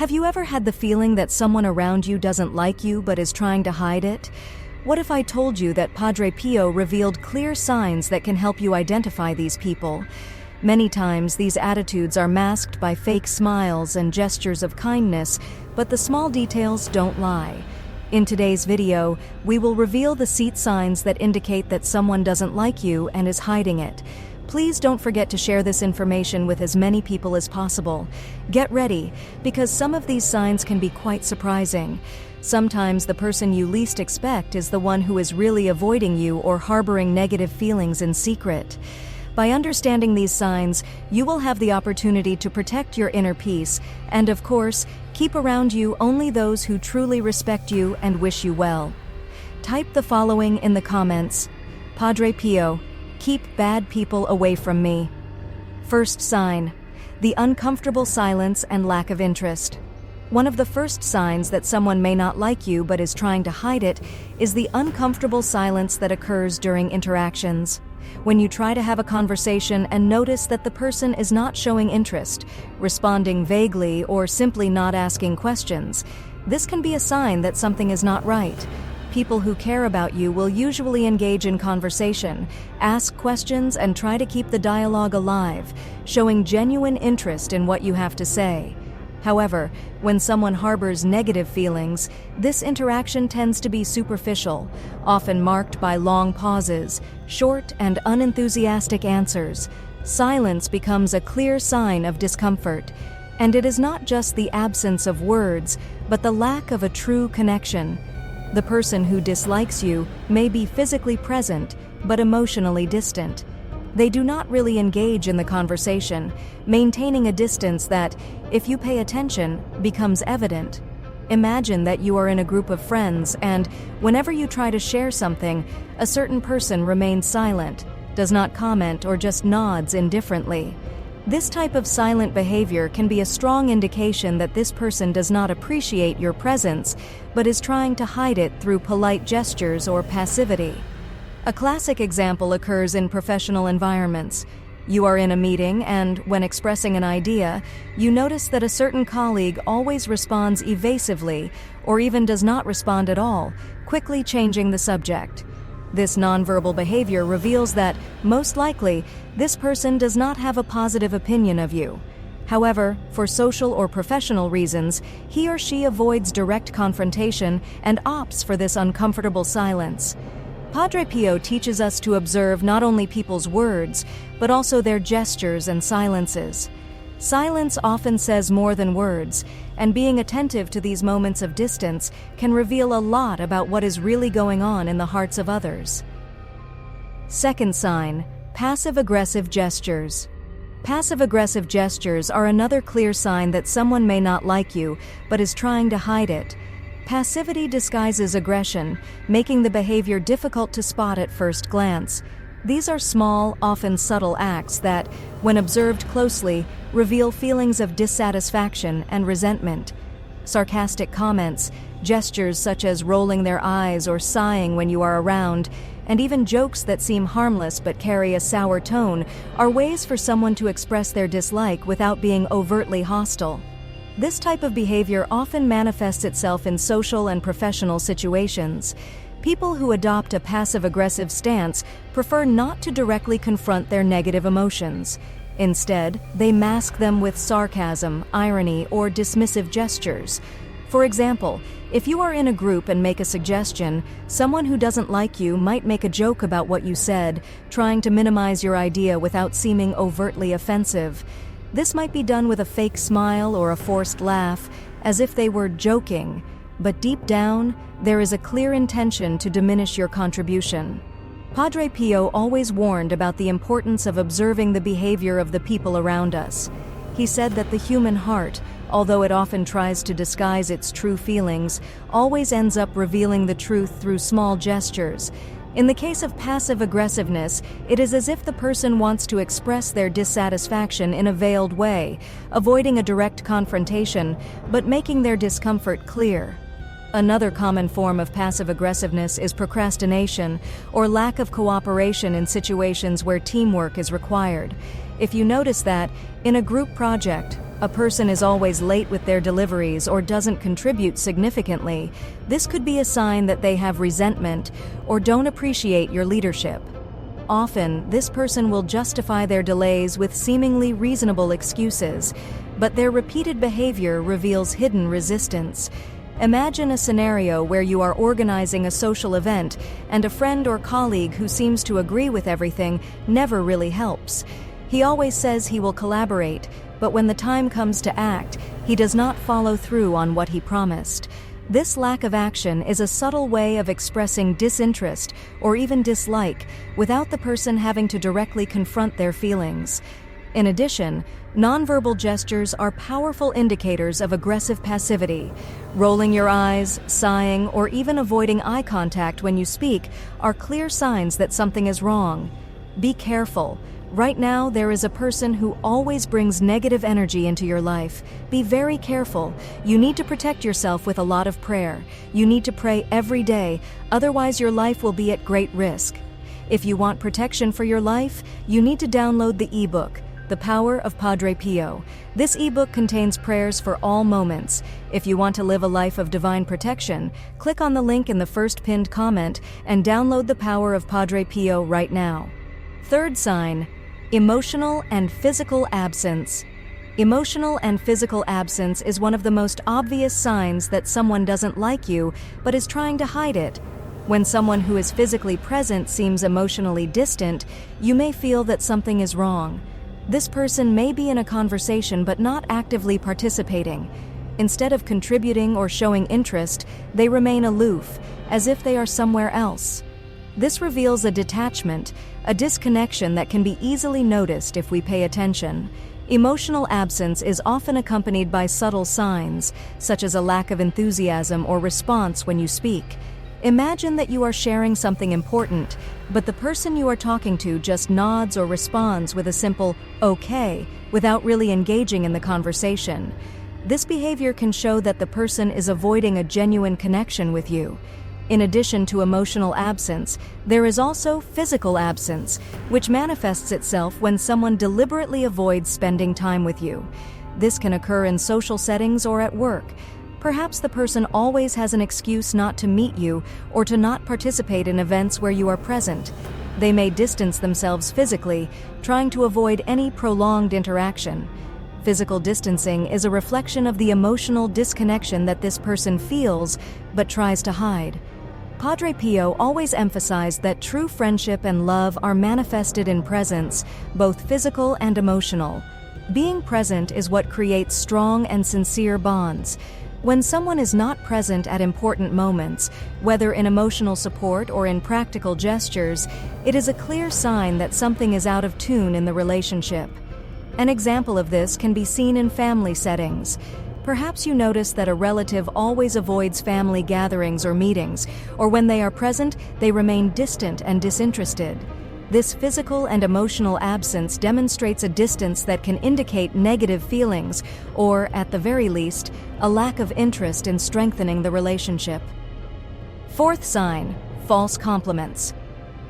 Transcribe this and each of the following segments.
Have you ever had the feeling that someone around you doesn't like you but is trying to hide it? What if I told you that Padre Pio revealed clear signs that can help you identify these people? Many times, these attitudes are masked by fake smiles and gestures of kindness, but the small details don't lie. In today's video, we will reveal the seat signs that indicate that someone doesn't like you and is hiding it. Please don't forget to share this information with as many people as possible. Get ready, because some of these signs can be quite surprising. Sometimes the person you least expect is the one who is really avoiding you or harboring negative feelings in secret. By understanding these signs, you will have the opportunity to protect your inner peace and, of course, keep around you only those who truly respect you and wish you well. Type the following in the comments. Padre Pio, keep bad people away from me. First sign, the uncomfortable silence and lack of interest. One of the first signs that someone may not like you but is trying to hide it is the uncomfortable silence that occurs during interactions. When you try to have a conversation and notice that the person is not showing interest, responding vaguely, or simply not asking questions, this can be a sign that something is not right. People who care about you will usually engage in conversation, ask questions, and try to keep the dialogue alive, showing genuine interest in what you have to say. However, when someone harbors negative feelings, this interaction tends to be superficial, often marked by long pauses, short and unenthusiastic answers. Silence becomes a clear sign of discomfort, and it is not just the absence of words, but the lack of a true connection. The person who dislikes you may be physically present, but emotionally distant. They do not really engage in the conversation, maintaining a distance that, if you pay attention, becomes evident. Imagine that you are in a group of friends and, whenever you try to share something, a certain person remains silent, does not comment, or just nods indifferently. This type of silent behavior can be a strong indication that this person does not appreciate your presence, but is trying to hide it through polite gestures or passivity. A classic example occurs in professional environments. You are in a meeting and, when expressing an idea, you notice that a certain colleague always responds evasively or even does not respond at all, quickly changing the subject. This nonverbal behavior reveals that, most likely, this person does not have a positive opinion of you. However, for social or professional reasons, he or she avoids direct confrontation and opts for this uncomfortable silence. Padre Pio teaches us to observe not only people's words, but also their gestures and silences. Silence often says more than words, and being attentive to these moments of distance can reveal a lot about what is really going on in the hearts of others. Second sign, passive-aggressive gestures. Passive-aggressive gestures are another clear sign that someone may not like you, but is trying to hide it. Passivity disguises aggression, making the behavior difficult to spot at first glance. These are small, often subtle acts that, when observed closely, reveal feelings of dissatisfaction and resentment. Sarcastic comments, gestures such as rolling their eyes or sighing when you are around, and even jokes that seem harmless but carry a sour tone are ways for someone to express their dislike without being overtly hostile. This type of behavior often manifests itself in social and professional situations. People who adopt a passive-aggressive stance prefer not to directly confront their negative emotions. Instead, they mask them with sarcasm, irony, or dismissive gestures. For example, if you are in a group and make a suggestion, someone who doesn't like you might make a joke about what you said, trying to minimize your idea without seeming overtly offensive. This might be done with a fake smile or a forced laugh, as if they were joking, but deep down, there is a clear intention to diminish your contribution. Padre Pio always warned about the importance of observing the behavior of the people around us. He said that the human heart, although it often tries to disguise its true feelings, always ends up revealing the truth through small gestures. In the case of passive aggressiveness, it is as if the person wants to express their dissatisfaction in a veiled way, avoiding a direct confrontation, but making their discomfort clear. Another common form of passive aggressiveness is procrastination, or lack of cooperation in situations where teamwork is required. If you notice that, in a group project, A person is always late with their deliveries or doesn't contribute significantly. This could be a sign that they have resentment or don't appreciate your leadership. Often, this person will justify their delays with seemingly reasonable excuses, but their repeated behavior reveals hidden resistance. Imagine a scenario where you are organizing a social event and a friend or colleague who seems to agree with everything never really helps. He always says he will collaborate, but when the time comes to act, he does not follow through on what he promised. This lack of action is a subtle way of expressing disinterest or even dislike without the person having to directly confront their feelings. In addition, nonverbal gestures are powerful indicators of aggressive passivity. Rolling your eyes, sighing, or even avoiding eye contact when you speak are clear signs that something is wrong. Be careful. Right now, there is a person who always brings negative energy into your life. Be very careful. You need to protect yourself with a lot of prayer. You need to pray every day, otherwise your life will be at great risk. If you want protection for your life, you need to download the ebook, The Power of Padre Pio. This ebook contains prayers for all moments. If you want to live a life of divine protection, click on the link in the first pinned comment and download The Power of Padre Pio right now. Third sign: emotional and physical absence. Emotional and physical absence is one of the most obvious signs that someone doesn't like you but is trying to hide it. When someone who is physically present seems emotionally distant, you may feel that something is wrong. This person may be in a conversation but not actively participating. Instead of contributing or showing interest, they remain aloof, as if they are somewhere else. This reveals a detachment, a disconnection that can be easily noticed if we pay attention. Emotional absence is often accompanied by subtle signs, such as a lack of enthusiasm or response when you speak. Imagine that you are sharing something important, but the person you are talking to just nods or responds with a simple "okay" without really engaging in the conversation. This behavior can show that the person is avoiding a genuine connection with you. In addition to emotional absence, there is also physical absence, which manifests itself when someone deliberately avoids spending time with you. This can occur in social settings or at work. Perhaps the person always has an excuse not to meet you or to not participate in events where you are present. They may distance themselves physically, trying to avoid any prolonged interaction. Physical distancing is a reflection of the emotional disconnection that this person feels but tries to hide. Padre Pio always emphasized that true friendship and love are manifested in presence, both physical and emotional. Being present is what creates strong and sincere bonds. When someone is not present at important moments, whether in emotional support or in practical gestures, it is a clear sign that something is out of tune in the relationship. An example of this can be seen in family settings. Perhaps you notice that a relative always avoids family gatherings or meetings, or when they are present, they remain distant and disinterested. This physical and emotional absence demonstrates a distance that can indicate negative feelings, or, at the very least, a lack of interest in strengthening the relationship. Fourth sign: false compliments.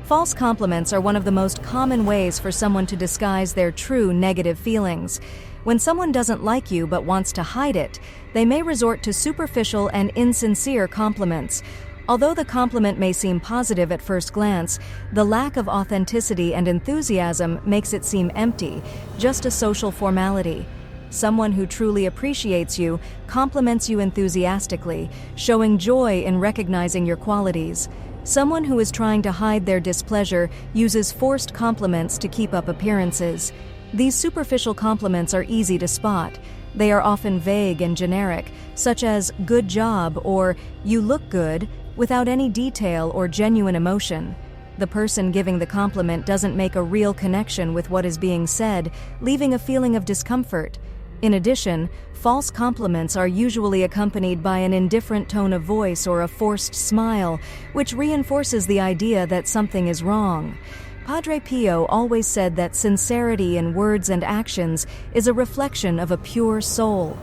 False compliments are one of the most common ways for someone to disguise their true negative feelings. When someone doesn't like you but wants to hide it, they may resort to superficial and insincere compliments. Although the compliment may seem positive at first glance, the lack of authenticity and enthusiasm makes it seem empty, just a social formality. Someone who truly appreciates you compliments you enthusiastically, showing joy in recognizing your qualities. Someone who is trying to hide their displeasure uses forced compliments to keep up appearances. These superficial compliments are easy to spot. They are often vague and generic, such as "good job" or "you look good," without any detail or genuine emotion. The person giving the compliment doesn't make a real connection with what is being said, leaving a feeling of discomfort. In addition, false compliments are usually accompanied by an indifferent tone of voice or a forced smile, which reinforces the idea that something is wrong. Padre Pio always said that sincerity in words and actions is a reflection of a pure soul.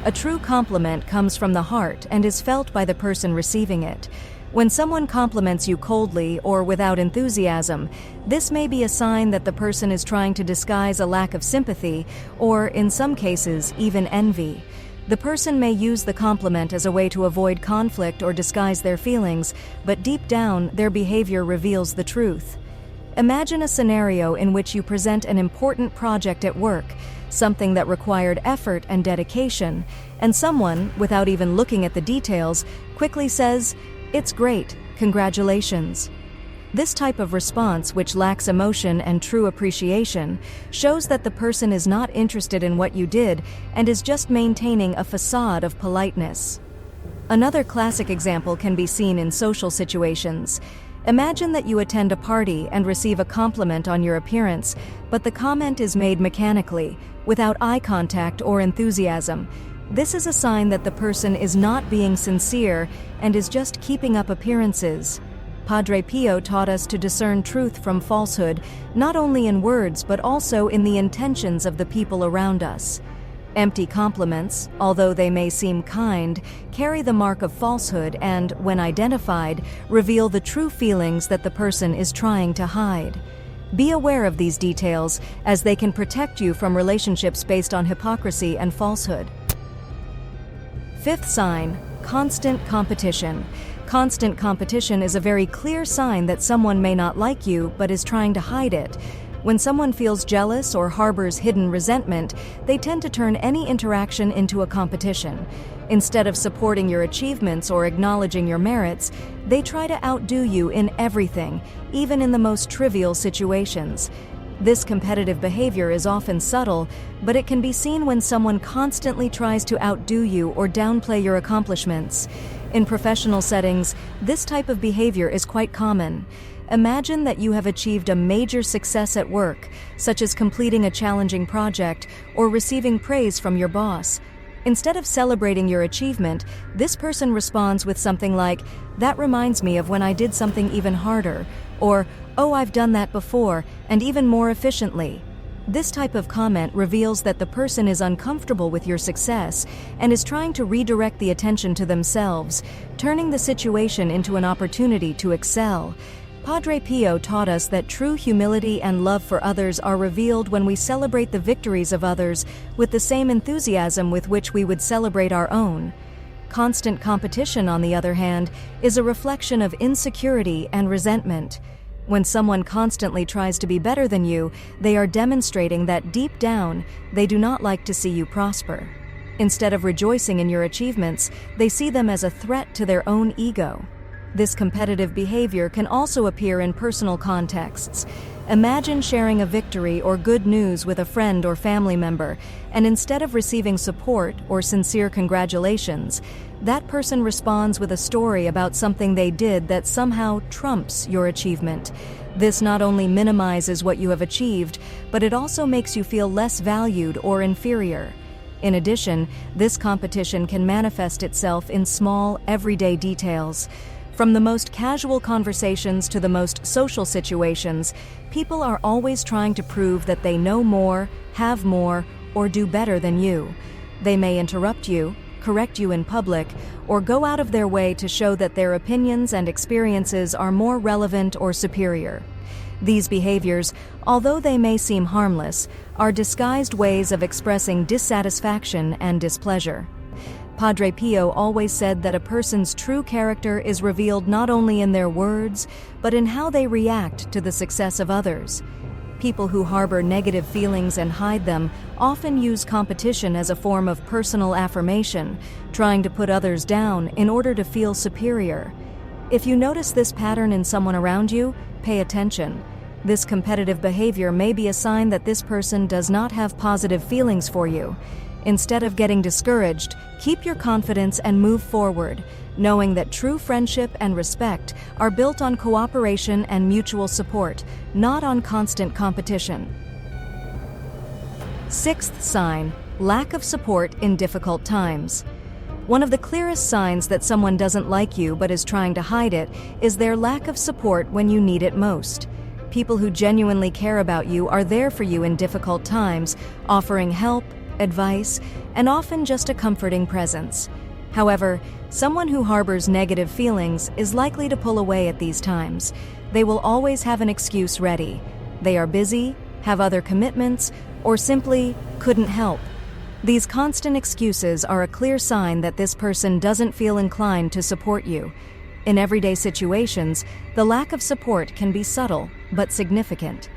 A true compliment comes from the heart and is felt by the person receiving it. When someone compliments you coldly or without enthusiasm, this may be a sign that the person is trying to disguise a lack of sympathy or, in some cases, even envy. The person may use the compliment as a way to avoid conflict or disguise their feelings, but deep down, their behavior reveals the truth. Imagine a scenario in which you present an important project at work, something that required effort and dedication, and someone, without even looking at the details, quickly says, "It's great, congratulations." This type of response, which lacks emotion and true appreciation, shows that the person is not interested in what you did and is just maintaining a facade of politeness. Another classic example can be seen in social situations. Imagine that you attend a party and receive a compliment on your appearance, but the comment is made mechanically, without eye contact or enthusiasm. This is a sign that the person is not being sincere and is just keeping up appearances. Padre Pio taught us to discern truth from falsehood, not only in words but also in the intentions of the people around us. Empty compliments, although they may seem kind, carry the mark of falsehood and, when identified, reveal the true feelings that the person is trying to hide. Be aware of these details, as they can protect you from relationships based on hypocrisy and falsehood. Fifth sign, constant competition. Constant competition is a very clear sign that someone may not like you but is trying to hide it. When someone feels jealous or harbors hidden resentment, they tend to turn any interaction into a competition. Instead of supporting your achievements or acknowledging your merits, they try to outdo you in everything, even in the most trivial situations. This competitive behavior is often subtle, but it can be seen when someone constantly tries to outdo you or downplay your accomplishments. In professional settings, this type of behavior is quite common. Imagine that you have achieved a major success at work, such as completing a challenging project or receiving praise from your boss. Instead of celebrating your achievement, this person responds with something like, "That reminds me of when I did something even harder," or, "Oh, I've done that before, and even more efficiently." This type of comment reveals that the person is uncomfortable with your success and is trying to redirect the attention to themselves, turning the situation into an opportunity to excel. Padre Pio taught us that true humility and love for others are revealed when we celebrate the victories of others with the same enthusiasm with which we would celebrate our own. Constant competition, on the other hand, is a reflection of insecurity and resentment. When someone constantly tries to be better than you, they are demonstrating that deep down, they do not like to see you prosper. Instead of rejoicing in your achievements, they see them as a threat to their own ego. This competitive behavior can also appear in personal contexts. Imagine sharing a victory or good news with a friend or family member, and instead of receiving support or sincere congratulations, that person responds with a story about something they did that somehow trumps your achievement. This not only minimizes what you have achieved, but it also makes you feel less valued or inferior. In addition, this competition can manifest itself in small, everyday details. From the most casual conversations to the most social situations, people are always trying to prove that they know more, have more, or do better than you. They may interrupt you, correct you in public, or go out of their way to show that their opinions and experiences are more relevant or superior. These behaviors, although they may seem harmless, are disguised ways of expressing dissatisfaction and displeasure. Padre Pio always said that a person's true character is revealed not only in their words, but in how they react to the success of others. People who harbor negative feelings and hide them often use competition as a form of personal affirmation, trying to put others down in order to feel superior. If you notice this pattern in someone around you, pay attention. This competitive behavior may be a sign that this person does not have positive feelings for you. Instead of getting discouraged, keep your confidence and move forward, knowing that true friendship and respect are built on cooperation and mutual support, not on constant competition. Sixth sign, lack of support in difficult times. One of the clearest signs that someone doesn't like you but is trying to hide it is their lack of support when you need it most. People who genuinely care about you are there for you in difficult times, offering help, advice, and often just a comforting presence. However, someone who harbors negative feelings is likely to pull away at these times. They will always have an excuse ready. They are busy, have other commitments, or simply couldn't help. These constant excuses are a clear sign that this person doesn't feel inclined to support you. In everyday situations, the lack of support can be subtle but significant.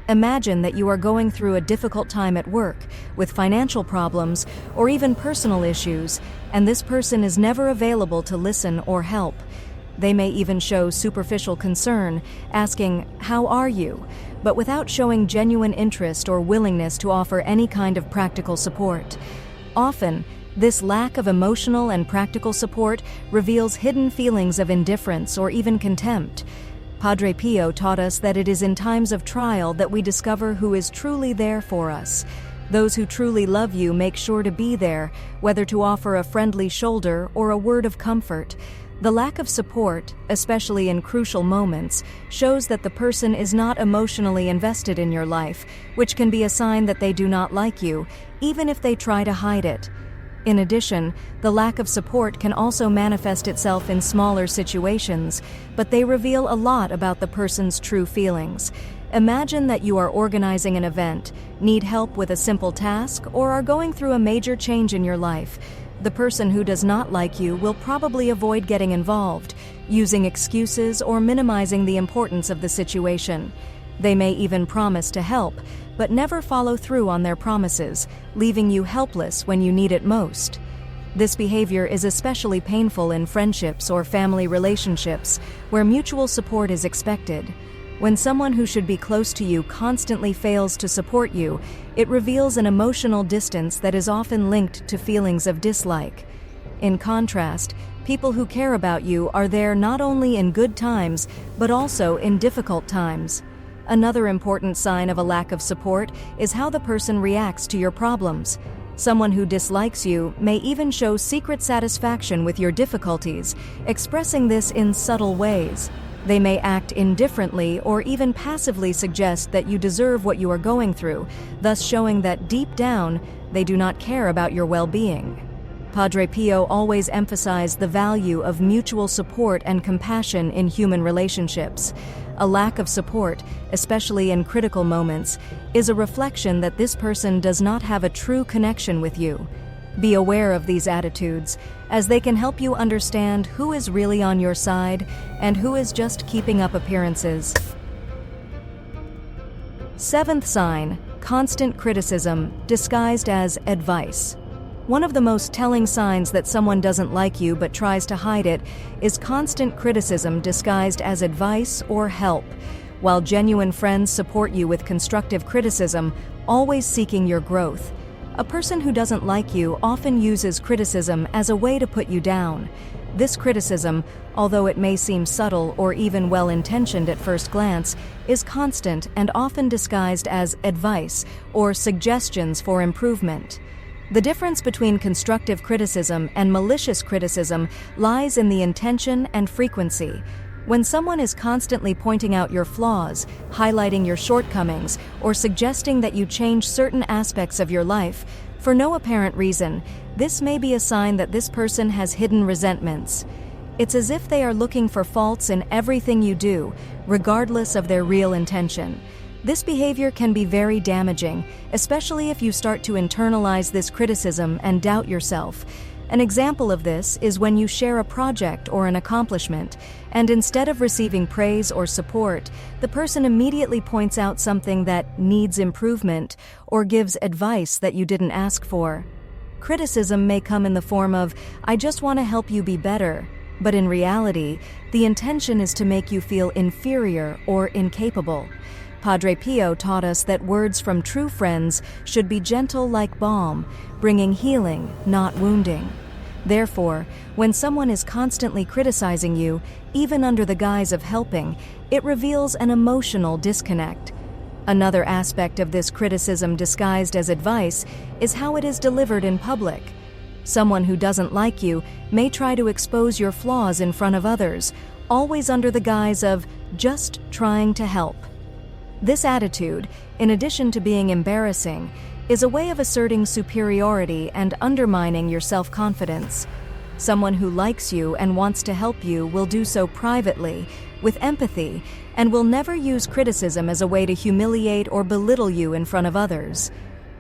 Imagine that you are going through a difficult time at work, with financial problems, or even personal issues, and this person is never available to listen or help. They may even show superficial concern, asking, "How are you?" but without showing genuine interest or willingness to offer any kind of practical support. Often, this lack of emotional and practical support reveals hidden feelings of indifference or even contempt. Padre Pio taught us that it is in times of trial that we discover who is truly there for us. Those who truly love you make sure to be there, whether to offer a friendly shoulder or a word of comfort. The lack of support, especially in crucial moments, shows that the person is not emotionally invested in your life, which can be a sign that they do not like you, even if they try to hide it. In addition, the lack of support can also manifest itself in smaller situations, but they reveal a lot about the person's true feelings. Imagine that you are organizing an event, need help with a simple task, or are going through a major change in your life. The person who does not like you will probably avoid getting involved, using excuses or minimizing the importance of the situation. They may even promise to help, but never follow through on their promises, leaving you helpless when you need it most. This behavior is especially painful in friendships or family relationships, where mutual support is expected. When someone who should be close to you constantly fails to support you, it reveals an emotional distance that is often linked to feelings of dislike. In contrast, people who care about you are there not only in good times, but also in difficult times. Another important sign of a lack of support is how the person reacts to your problems. Someone who dislikes you may even show secret satisfaction with your difficulties, expressing this in subtle ways. They may act indifferently or even passively suggest that you deserve what you are going through, thus showing that deep down, they do not care about your well-being. Padre Pio always emphasized the value of mutual support and compassion in human relationships. A lack of support, especially in critical moments, is a reflection that this person does not have a true connection with you. Be aware of these attitudes, as they can help you understand who is really on your side and who is just keeping up appearances. Seventh sign: constant criticism disguised as advice. One of the most telling signs that someone doesn't like you but tries to hide it is constant criticism disguised as advice or help. While genuine friends support you with constructive criticism, always seeking your growth, a person who doesn't like you often uses criticism as a way to put you down. This criticism, although it may seem subtle or even well-intentioned at first glance, is constant and often disguised as advice or suggestions for improvement. The difference between constructive criticism and malicious criticism lies in the intention and frequency. When someone is constantly pointing out your flaws, highlighting your shortcomings, or suggesting that you change certain aspects of your life, for no apparent reason, this may be a sign that this person has hidden resentments. It's as if they are looking for faults in everything you do, regardless of their real intention. This behavior can be very damaging, especially if you start to internalize this criticism and doubt yourself. An example of this is when you share a project or an accomplishment, and instead of receiving praise or support, the person immediately points out something that needs improvement or gives advice that you didn't ask for. Criticism may come in the form of, "I just want to help you be better," but in reality, the intention is to make you feel inferior or incapable. Padre Pio taught us that words from true friends should be gentle like balm, bringing healing, not wounding. Therefore, when someone is constantly criticizing you, even under the guise of helping, it reveals an emotional disconnect. Another aspect of this criticism disguised as advice is how it is delivered in public. Someone who doesn't like you may try to expose your flaws in front of others, always under the guise of just trying to help. This attitude, in addition to being embarrassing, is a way of asserting superiority and undermining your self-confidence. Someone who likes you and wants to help you will do so privately, with empathy, and will never use criticism as a way to humiliate or belittle you in front of others.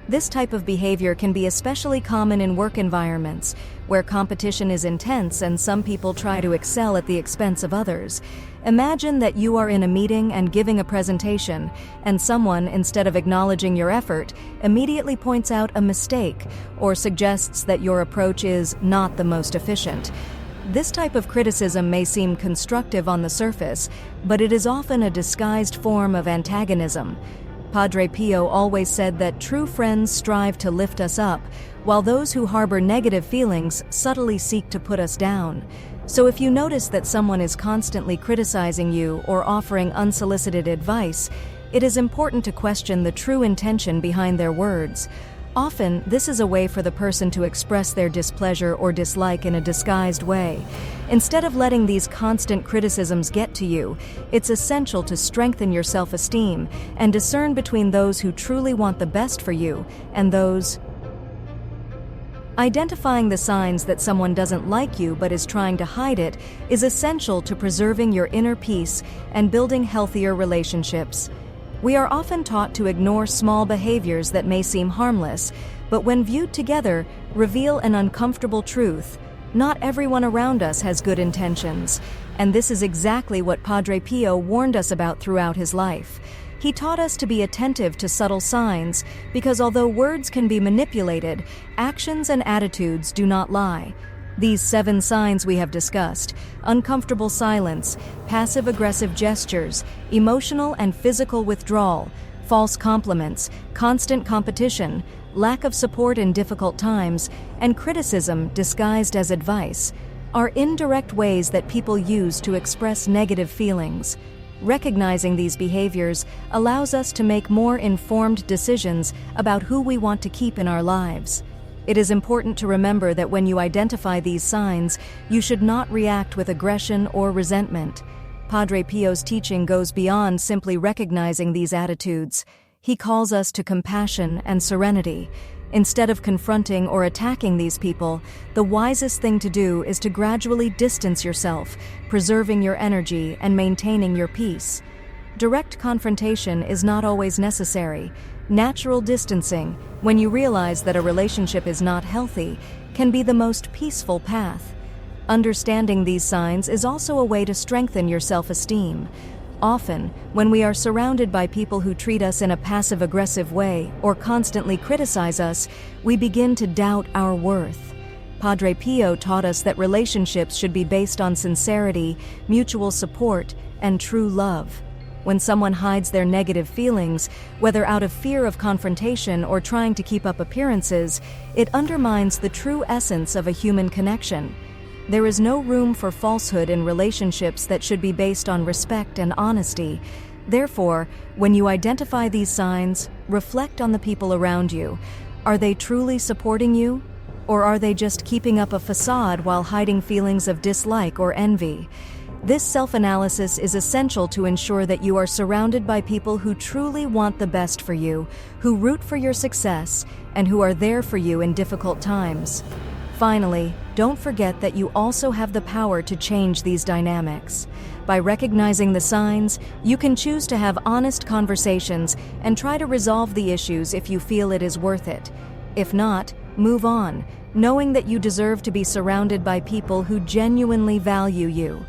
This type of behavior can be especially common in work environments, where competition is intense and some people try to excel at the expense of others. Imagine that you are in a meeting and giving a presentation, and someone, instead of acknowledging your effort, immediately points out a mistake or suggests that your approach is not the most efficient. This type of criticism may seem constructive on the surface, but it is often a disguised form of antagonism. Padre Pio always said that true friends strive to lift us up, while those who harbor negative feelings subtly seek to put us down. So if you notice that someone is constantly criticizing you or offering unsolicited advice, it is important to question the true intention behind their words. Often, this is a way for the person to express their displeasure or dislike in a disguised way. Instead of letting these constant criticisms get to you, it's essential to strengthen your self-esteem and discern between those who truly want the best for you and those. Identifying the signs that someone doesn't like you but is trying to hide it is essential to preserving your inner peace and building healthier relationships. We are often taught to ignore small behaviors that may seem harmless, but when viewed together, reveal an uncomfortable truth. Not everyone around us has good intentions, and this is exactly what Padre Pio warned us about throughout his life. He taught us to be attentive to subtle signs, because although words can be manipulated, actions and attitudes do not lie. These 7 signs we have discussed: uncomfortable silence, passive-aggressive gestures, emotional and physical withdrawal, false compliments, constant competition, lack of support in difficult times, and criticism disguised as advice, are indirect ways that people use to express negative feelings. Recognizing these behaviors allows us to make more informed decisions about who we want to keep in our lives. It is important to remember that when you identify these signs, you should not react with aggression or resentment. Padre Pio's teaching goes beyond simply recognizing these attitudes. He calls us to compassion and serenity. Instead of confronting or attacking these people, the wisest thing to do is to gradually distance yourself, preserving your energy and maintaining your peace. Direct confrontation is not always necessary. Natural distancing, when you realize that a relationship is not healthy, can be the most peaceful path. Understanding these signs is also a way to strengthen your self-esteem. Often, when we are surrounded by people who treat us in a passive-aggressive way or constantly criticize us, we begin to doubt our worth. Padre Pio taught us that relationships should be based on sincerity, mutual support, and true love. When someone hides their negative feelings, whether out of fear of confrontation or trying to keep up appearances, it undermines the true essence of a human connection. There is no room for falsehood in relationships that should be based on respect and honesty. Therefore, when you identify these signs, reflect on the people around you. Are they truly supporting you? Or are they just keeping up a facade while hiding feelings of dislike or envy? This self-analysis is essential to ensure that you are surrounded by people who truly want the best for you, who root for your success, and who are there for you in difficult times. Finally, don't forget that you also have the power to change these dynamics. By recognizing the signs, you can choose to have honest conversations and try to resolve the issues if you feel it is worth it. If not, move on, knowing that you deserve to be surrounded by people who genuinely value you.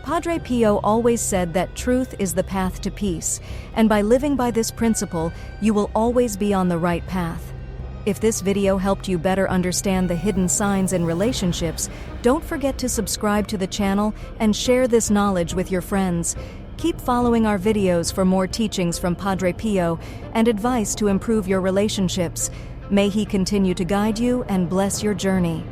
Padre Pio always said that truth is the path to peace, and by living by this principle, you will always be on the right path. If this video helped you better understand the hidden signs in relationships, don't forget to subscribe to the channel and share this knowledge with your friends. Keep following our videos for more teachings from Padre Pio and advice to improve your relationships. May he continue to guide you and bless your journey.